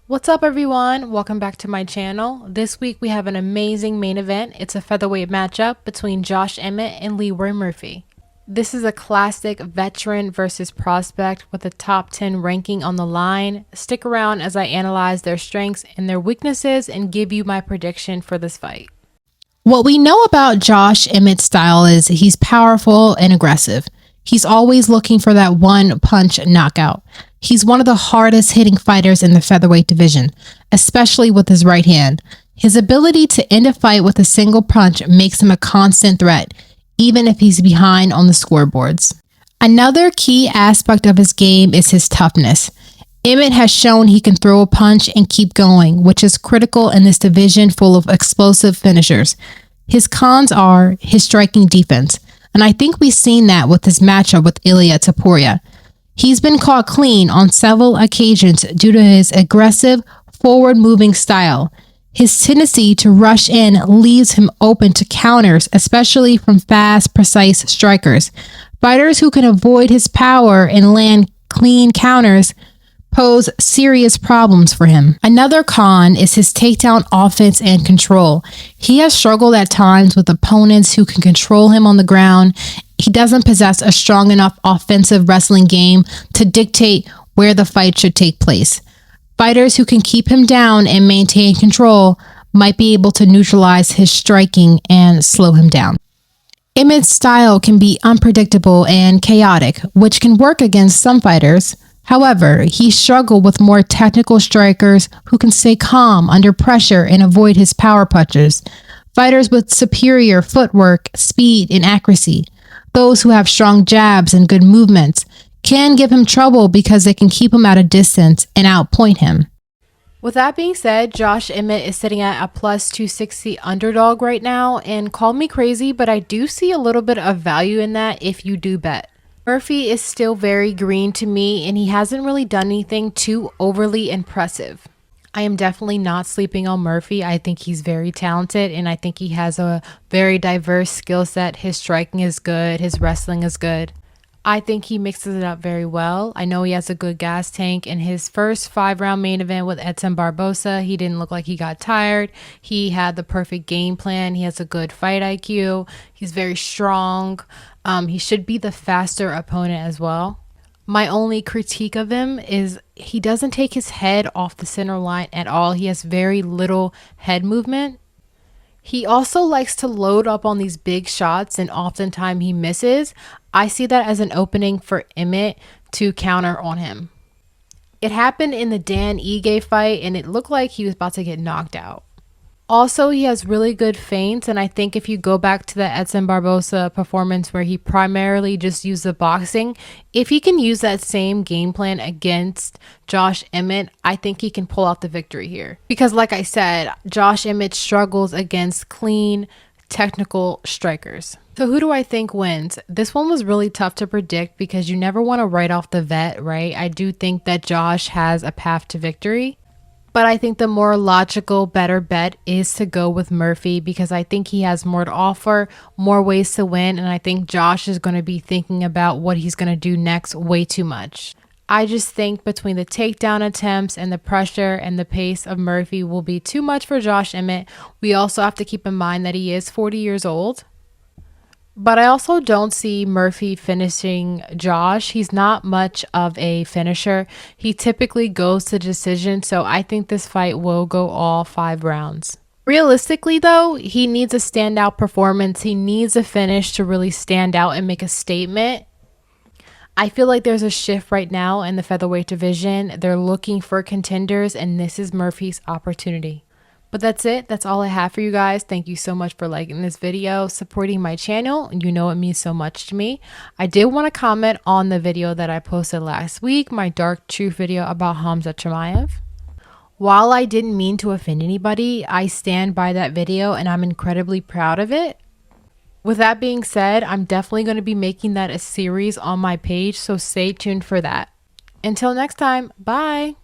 What's up everyone? Welcome back to my channel. This week we have an amazing main event. It's a featherweight matchup between Josh Emmett and Lerone Murphy. This is a classic veteran versus prospect with a top 10 ranking on the line. Stick around as I analyze their strengths and their weaknesses and give you my prediction for this fight. What we know about Josh Emmett's style is he's powerful and aggressive. He's always looking for that one punch knockout. He's one of the hardest hitting fighters in the featherweight division, especially with his right hand. His ability to end a fight with a single punch makes him a constant threat, even if he's behind on the scoreboards. Another key aspect of his game is his toughness. Emmett has shown he can throw a punch and keep going, which is critical in this division full of explosive finishers. His cons are his striking defense, and I think we've seen that with his matchup with Ilia Topuria. He's been caught clean on several occasions due to his aggressive, forward-moving style. His tendency to rush in leaves him open to counters, especially from fast, precise strikers. Fighters who can avoid his power and land clean counters pose serious problems for him. Another con is his takedown offense and control. He has struggled at times with opponents who can control him on the ground. He doesn't possess a strong enough offensive wrestling game to dictate where the fight should take place. Fighters who can keep him down and maintain control might be able to neutralize his striking and slow him down. Emmett's style can be unpredictable and chaotic, which can work against some fighters. However, he struggled with more technical strikers who can stay calm under pressure and avoid his power punches. Fighters with superior footwork, speed, and accuracy, those who have strong jabs and good movements, can give him trouble because they can keep him at a distance and outpoint him. With that being said, Josh Emmett is sitting at a plus 260 underdog right now, and call me crazy, but I do see a little bit of value in that if you do bet. Murphy is still very green to me, and he hasn't really done anything too overly impressive. I am definitely not sleeping on Murphy. I think he's very talented, and I think he has a very diverse skill set. His striking is good. His wrestling is good. I think he mixes it up very well. I know he has a good gas tank. In his first 5-round main event with Edson Barbosa, he didn't look like he got tired. He had the perfect game plan. He has a good fight IQ. He's very strong. He should be the faster opponent as well. My only critique of him is he doesn't take his head off the center line at all. He has very little head movement. He also likes to load up on these big shots, and oftentimes he misses. I see that as an opening for Emmett to counter on him. It happened in the Dan Ige fight, and it looked like he was about to get knocked out. Also, he has really good feints, and I think if you go back to the Edson Barbosa performance where he primarily just used the boxing, if he can use that same game plan against Josh Emmett, I think he can pull out the victory here. Because like I said, Josh Emmett struggles against clean, technical strikers. So who do I think wins? This one was really tough to predict because you never want to write off the vet, right? I do think that Josh has a path to victory. But I think the more logical, better bet is to go with Murphy because I think he has more to offer, more ways to win, and I think Josh is going to be thinking about what he's going to do next way too much. I just think between the takedown attempts and the pressure and the pace of Murphy will be too much for Josh Emmett. We also have to keep in mind that he is 40 years old. But I also don't see Murphy finishing Josh. He's not much of a finisher. He typically goes to decision, so I think this fight will go all 5 rounds. Realistically, though, he needs a standout performance. He needs a finish to really stand out and make a statement. I feel like there's a shift right now in the featherweight division. They're looking for contenders, and this is Murphy's opportunity. But that's it. That's all I have for you guys. Thank you so much for liking this video, supporting my channel. You know it means so much to me. I did want to comment on the video that I posted last week, my dark truth video about Khamzat Chimaev. While I didn't mean to offend anybody, I stand by that video and I'm incredibly proud of it. With that being said, I'm definitely going to be making that a series on my page, so stay tuned for that. Until next time, bye!